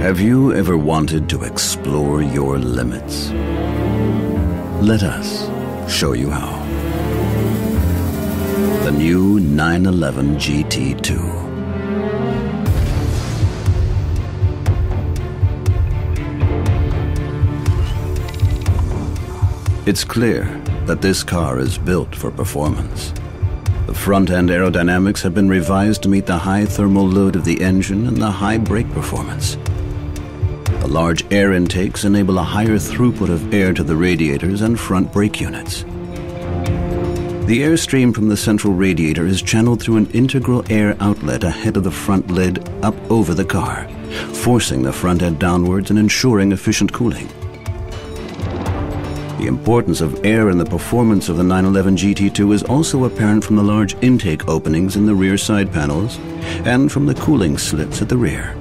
Have you ever wanted to explore your limits? Let us show you how. The new 911 GT2. It's clear that this car is built for performance. The front-end aerodynamics have been revised to meet the high thermal load of the engine and the high brake performance. The large air intakes enable a higher throughput of air to the radiators and front brake units. The airstream from the central radiator is channeled through an integral air outlet ahead of the front lid up over the car, forcing the front end downwards and ensuring efficient cooling. The importance of air in the performance of the 911 GT2 is also apparent from the large intake openings in the rear side panels and from the cooling slits at the rear.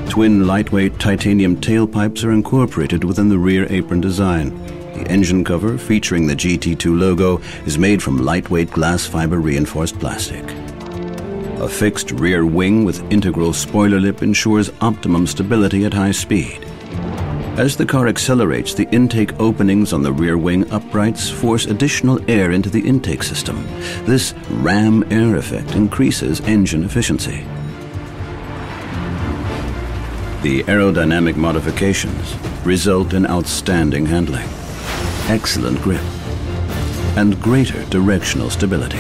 Twin lightweight titanium tailpipes are incorporated within the rear apron design. The engine cover, featuring the GT2 logo, is made from lightweight glass fiber reinforced plastic. A fixed rear wing with integral spoiler lip ensures optimum stability at high speed. As the car accelerates, the intake openings on the rear wing uprights force additional air into the intake system. This ram air effect increases engine efficiency. The aerodynamic modifications result in outstanding handling, excellent grip, and greater directional stability.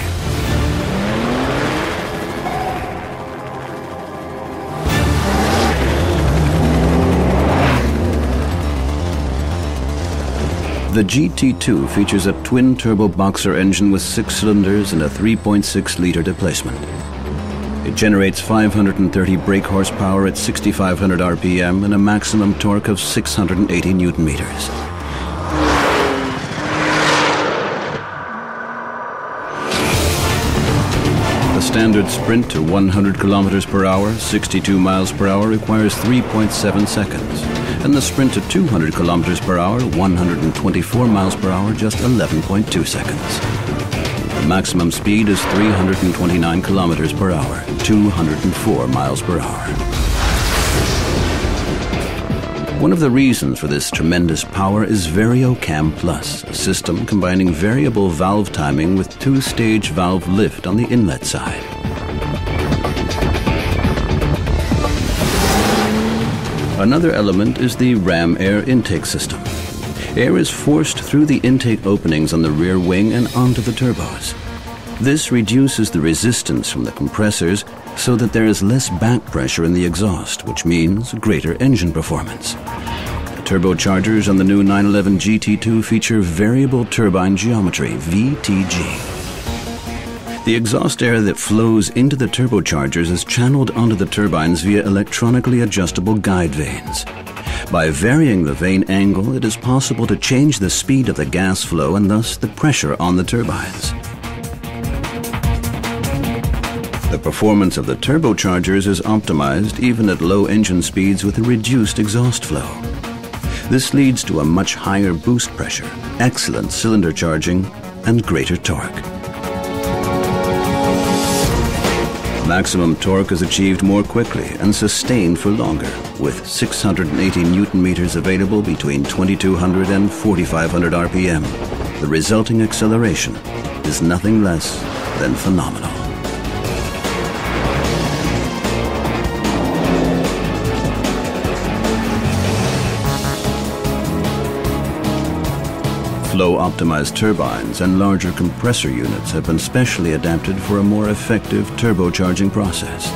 The GT2 features a twin-turbo boxer engine with 6 cylinders and a 3.6-liter displacement. It generates 530 brake horsepower at 6,500 RPM and a maximum torque of 680 Newton-meters. The standard sprint to 100 kilometers per hour, 62 miles per hour, requires 3.7 seconds. And the sprint to 200 kilometers per hour, 124 miles per hour, just 11.2 seconds. The maximum speed is 329 kilometers per hour, 204 miles per hour. One of the reasons for this tremendous power is VarioCam Plus, a system combining variable valve timing with 2-stage valve lift on the inlet side. Another element is the ram air intake system. Air is forced through the intake openings on the rear wing and onto the turbos. This reduces the resistance from the compressors so that there is less back pressure in the exhaust, which means greater engine performance. The turbochargers on the new 911 GT2 feature variable turbine geometry, VTG. The exhaust air that flows into the turbochargers is channeled onto the turbines via electronically adjustable guide vanes. By varying the vane angle, it is possible to change the speed of the gas flow and thus the pressure on the turbines. The performance of the turbochargers is optimized even at low engine speeds with a reduced exhaust flow. This leads to a much higher boost pressure, excellent cylinder charging, and greater torque. Maximum torque is achieved more quickly and sustained for longer, with 680 Newton-meters available between 2200 and 4500 RPM. The resulting acceleration is nothing less than phenomenal. Flow-optimized turbines and larger compressor units have been specially adapted for a more effective turbocharging process.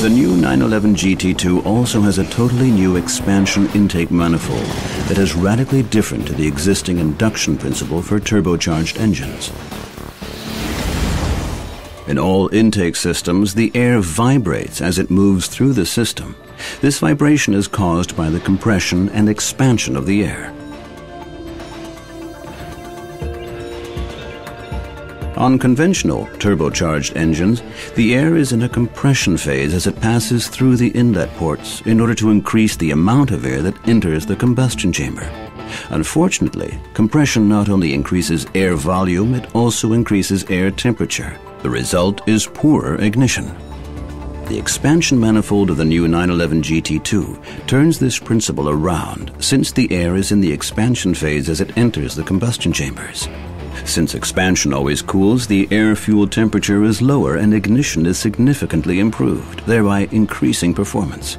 The new 911 GT2 also has a totally new expansion intake manifold that is radically different to the existing induction principle for turbocharged engines. In all intake systems, the air vibrates as it moves through the system. This vibration is caused by the compression and expansion of the air. On conventional turbocharged engines, the air is in a compression phase as it passes through the inlet ports in order to increase the amount of air that enters the combustion chamber. Unfortunately, compression not only increases air volume, it also increases air temperature. The result is poorer ignition. The expansion manifold of the new 911 GT2 turns this principle around since the air is in the expansion phase as it enters the combustion chambers. Since expansion always cools, the air-fuel temperature is lower and ignition is significantly improved, thereby increasing performance.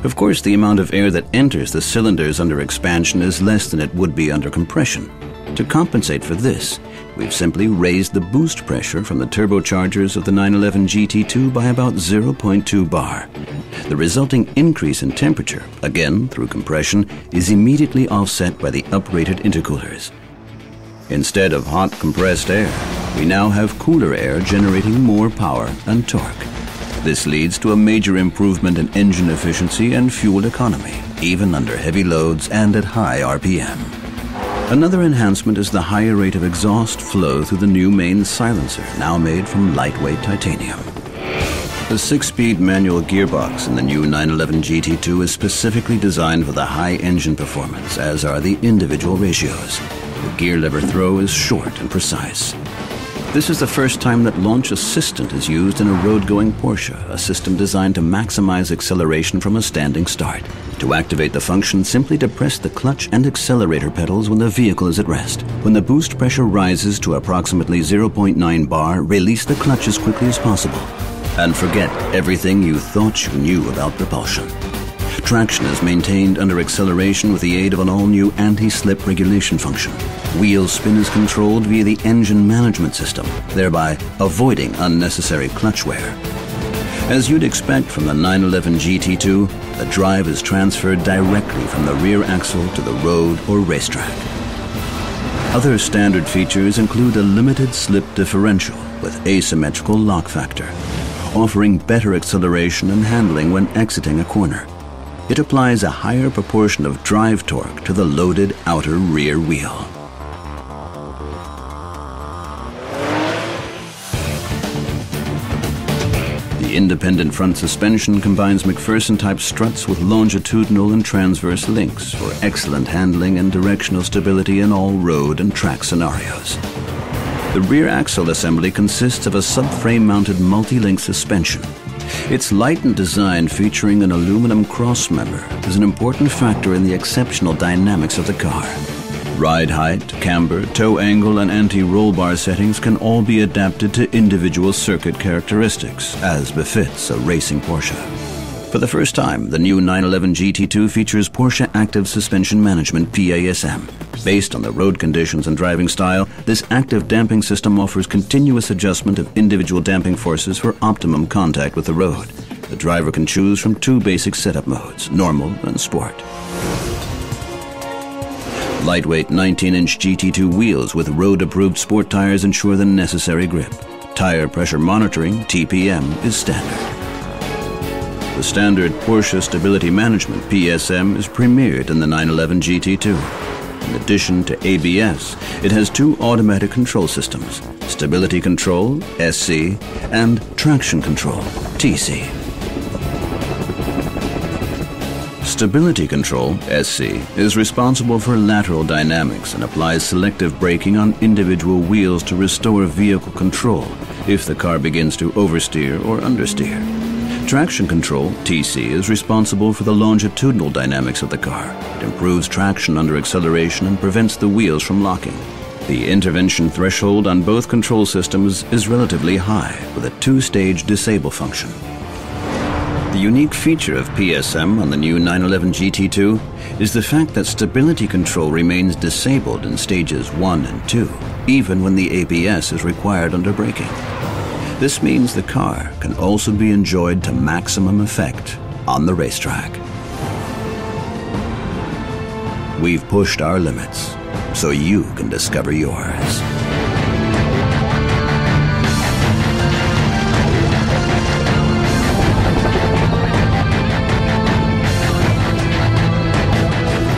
Of course, the amount of air that enters the cylinders under expansion is less than it would be under compression. To compensate for this, we've simply raised the boost pressure from the turbochargers of the 911 GT2 by about 0.2 bar. The resulting increase in temperature, again through compression, is immediately offset by the uprated intercoolers. Instead of hot compressed air, we now have cooler air generating more power and torque. This leads to a major improvement in engine efficiency and fuel economy, even under heavy loads and at high RPM. Another enhancement is the higher rate of exhaust flow through the new main silencer, now made from lightweight titanium. The 6-speed manual gearbox in the new 911 GT2 is specifically designed for the high engine performance, as are the individual ratios. The gear lever throw is short and precise. This is the first time that launch assistant is used in a road-going Porsche, a system designed to maximize acceleration from a standing start. To activate the function, simply depress the clutch and accelerator pedals when the vehicle is at rest. When the boost pressure rises to approximately 0.9 bar, release the clutch as quickly as possible. And forget everything you thought you knew about propulsion. Traction is maintained under acceleration with the aid of an all-new anti-slip regulation function. Wheel spin is controlled via the engine management system, thereby avoiding unnecessary clutch wear. As you'd expect from the 911 GT2, the drive is transferred directly from the rear axle to the road or racetrack. Other standard features include a limited slip differential with asymmetrical lock factor, offering better acceleration and handling when exiting a corner. It applies a higher proportion of drive torque to the loaded outer rear wheel. The independent front suspension combines McPherson-type struts with longitudinal and transverse links for excellent handling and directional stability in all road and track scenarios. The rear axle assembly consists of a subframe-mounted multi-link suspension. Its light in design, featuring an aluminum crossmember, is an important factor in the exceptional dynamics of the car. Ride height, camber, toe angle, and anti-roll bar settings can all be adapted to individual circuit characteristics, as befits a racing Porsche. For the first time, the new 911 GT2 features Porsche Active Suspension Management PASM. Based on the road conditions and driving style, this active damping system offers continuous adjustment of individual damping forces for optimum contact with the road. The driver can choose from two basic setup modes, normal and sport. Lightweight 19-inch GT2 wheels with road-approved sport tires ensure the necessary grip. Tire pressure monitoring, TPM, is standard. The standard Porsche Stability Management, PSM, is premiered in the 911 GT2. In addition to ABS, it has two automatic control systems, Stability Control, SC, and Traction Control, TC. Stability Control, SC, is responsible for lateral dynamics and applies selective braking on individual wheels to restore vehicle control if the car begins to oversteer or understeer. Traction Control, TC, is responsible for the longitudinal dynamics of the car. It improves traction under acceleration and prevents the wheels from locking. The intervention threshold on both control systems is relatively high, with a two-stage disable function. The unique feature of PSM on the new 911 GT2 is the fact that stability control remains disabled in stages 1 and 2, even when the ABS is required under braking. This means the car can also be enjoyed to maximum effect on the racetrack. We've pushed our limits, so you can discover yours.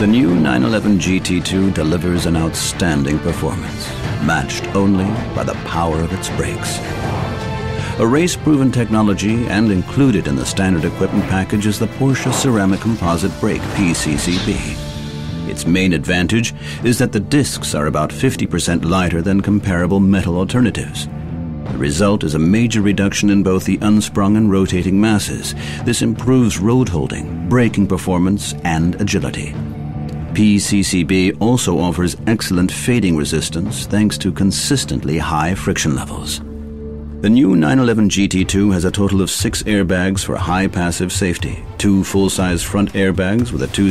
The new 911 GT2 delivers an outstanding performance, matched only by the power of its brakes. A race-proven technology and included in the standard equipment package is the Porsche Ceramic Composite Brake, PCCB. Its main advantage is that the discs are about 50% lighter than comparable metal alternatives. The result is a major reduction in both the unsprung and rotating masses. This improves road holding, braking performance, and agility. PCCB also offers excellent fading resistance thanks to consistently high friction levels. The new 911 GT2 has a total of 6 airbags for high passive safety, 2 full-size front airbags with a 2